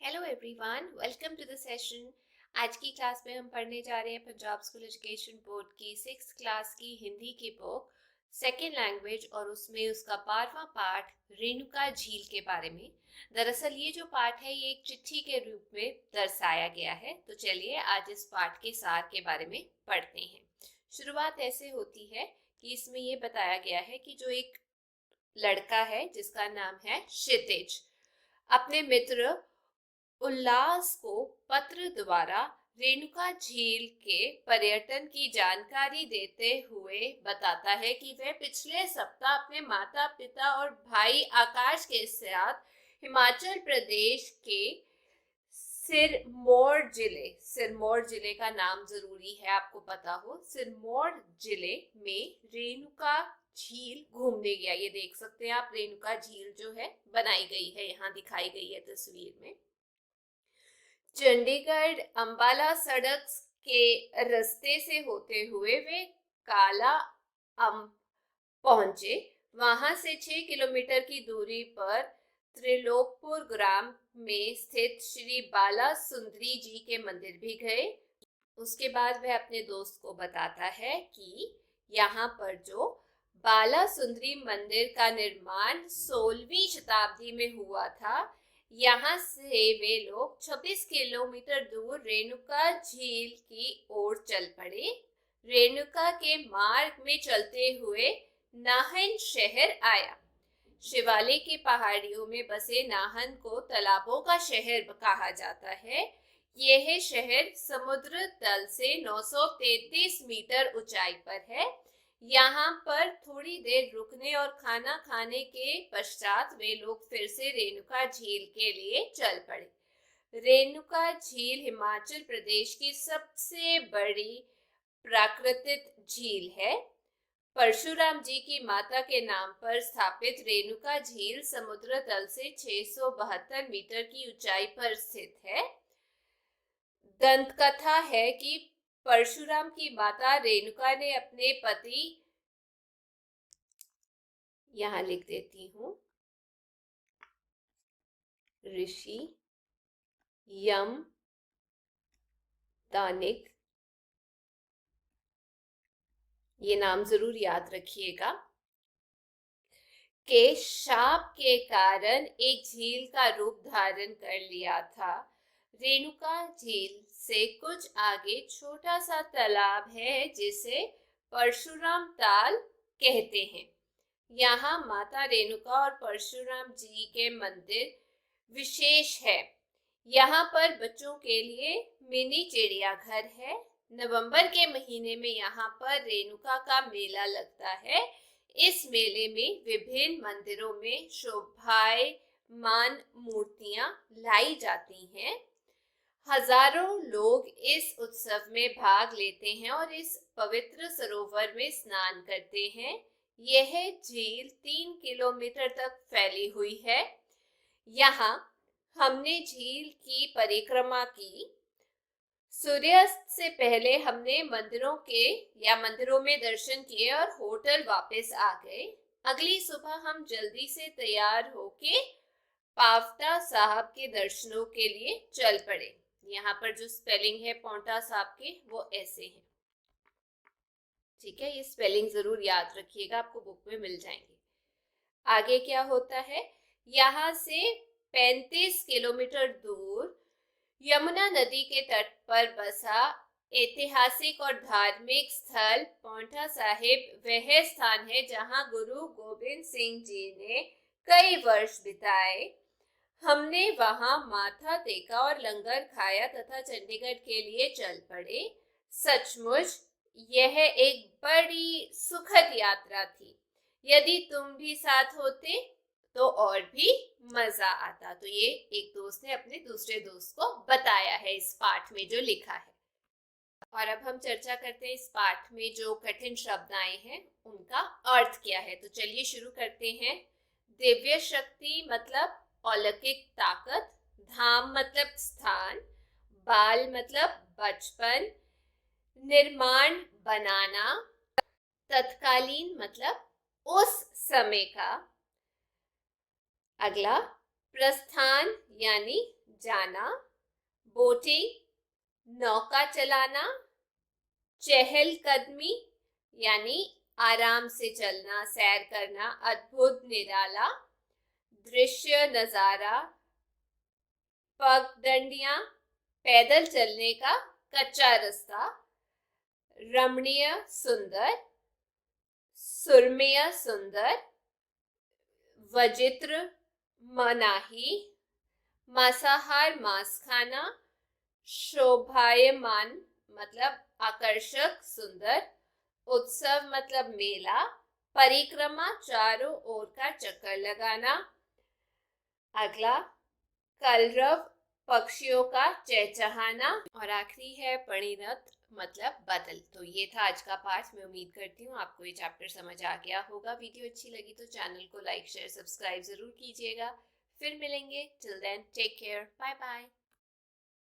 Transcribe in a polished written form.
Hello everyone, welcome to the session. आज की class में हम पढ़ने जा रहे हैं पंजाब स्कूल एजुकेशन बोर्ड की 6th क्लास की हिंदी की बुक सेकेंड लैंग्वेज और उसमें उसका 12वां पाठ रेणुका झील के बारे में। दरअसल ये जो पाठ है ये एक चिट्ठी के रूप में दर्शाया गया है। तो चलिए आज इस पाठ के सार के बारे में पढ़ते हैं। शुरुआत ऐसे होती है कि इसमें ये बताया गया है कि जो एक लड़का है जिसका नाम है क्षितिज, अपने मित्र उल्लास को पत्र द्वारा रेणुका झील के पर्यटन की जानकारी देते हुए बताता है कि वह पिछले सप्ताह अपने माता पिता और भाई आकाश के साथ हिमाचल प्रदेश के सिरमौर जिले का नाम जरूरी है आपको पता हो। सिरमौर जिले में रेणुका झील घूमने गया। ये देख सकते हैं आप, रेणुका झील जो है बनाई गई है, यहाँ दिखाई गई है तस्वीर में। चंडीगढ़ अंबाला सड़क के रास्ते से होते हुए वे काला अम पहुंचे। वहां से 6 किलोमीटर की दूरी पर त्रिलोकपुर ग्राम में स्थित श्री बाला सुंदरी जी के मंदिर भी गए। उसके बाद वह अपने दोस्त को बताता है कि यहाँ पर जो बाला सुंदरी मंदिर का निर्माण 16वीं शताब्दी में हुआ था। यहाँ से वे लोग 26 किलोमीटर दूर रेणुका झील की ओर चल पड़े। रेणुका के मार्ग में चलते हुए नाहन शहर आया। शिवालिक की पहाड़ियों में बसे नाहन को तालाबों का शहर कहा जाता है। यह शहर समुद्र तल से 933 मीटर ऊंचाई पर है। यहाँ पर थोड़ी देर रुकने और खाना खाने के पश्चात वे लोग फिर से रेणुका झील के लिए चल पड़े। रेणुका झील हिमाचल प्रदेश की सबसे बड़ी प्राकृतिक झील है। परशुराम जी की माता के नाम पर स्थापित रेणुका झील समुद्र तल से 672 मीटर की ऊंचाई पर स्थित है। दंत कथा है कि परशुराम की माता रेणुका ने अपने पति, यहां लिख देती हूं, ऋषि यम दानिक, ये नाम जरूर याद रखिएगा, के शाप के कारण एक झील का रूप धारण कर लिया था। रेणुका झील से कुछ आगे छोटा सा तालाब है जिसे परशुराम ताल कहते हैं। यहाँ माता रेणुका और परशुराम जी के मंदिर विशेष है। यहाँ पर बच्चों के लिए मिनी चिड़ियाघर है। नवंबर के महीने में यहाँ पर रेणुका का मेला लगता है। इस मेले में विभिन्न मंदिरों में शोभायमान मूर्तियां लाई जाती हैं। हजारों लोग इस उत्सव में भाग लेते हैं और इस पवित्र सरोवर में स्नान करते हैं। यह झील 3 किलोमीटर तक फैली हुई है। यहाँ हमने झील की परिक्रमा की। सूर्यास्त से पहले हमने मंदिरों में दर्शन किए और होटल वापस आ गए। अगली सुबह हम जल्दी से तैयार होके पावटा साहब के दर्शनों के लिए चल पड़े। यहाँ पर जो स्पेलिंग है पावटा साहब के, वो ऐसे है। ठीक है, ये स्पेलिंग जरूर याद रखिएगा, आपको बुक में मिल जाएंगे। आगे क्या होता है, यहाँ से 35 किलोमीटर दूर यमुना नदी के तट पर बसा ऐतिहासिक और धार्मिक स्थल पांवटा साहिब वह स्थान है जहां गुरु गोबिंद सिंह जी ने कई वर्ष बिताए। हमने वहां माथा टेका और लंगर खाया तथा चंडीगढ़ के लिए चल पड़े। सचमुच यह एक बड़ी सुखद यात्रा थी। यदि तुम भी साथ होते तो और भी मजा आता। तो ये एक दोस्त ने अपने दूसरे दोस्त को बताया है इस पाठ में जो लिखा है। और अब हम चर्चा करते हैं इस पाठ में जो कठिन शब्द आए हैं उनका अर्थ क्या है। तो चलिए शुरू करते हैं। दिव्य शक्ति मतलब अलौकिक ताकत, धाम मतलब स्थान, बाल मतलब बचपन, निर्माण बनाना, तत्कालीन मतलब उस समय का, अगला प्रस्थान यानी जाना, बोटिंग नौका चलाना, चहलकदमी यानी आराम से चलना, सैर करना, अद्भुत निराला, दृश्य नजारा, पगडंडियां पैदल चलने का कच्चा रास्ता, रमणीय सुंदर, सुरम्य सुंदर, वजित्र मनाही, मांसाहार मांस खाना, शोभायमान मतलब आकर्षक सुंदर, उत्सव मतलब मेला, परिक्रमा चारों ओर का चक्कर लगाना। अगला कलरव पक्षियों का चहचहाना और आखिरी है परिणत मतलब बदल। तो ये था आज का पाठ। मैं उम्मीद करती हूँ आपको ये चैप्टर समझ आ गया होगा। वीडियो अच्छी लगी तो चैनल को लाइक शेयर सब्सक्राइब जरूर कीजिएगा। फिर मिलेंगे। Till then take care, bye bye.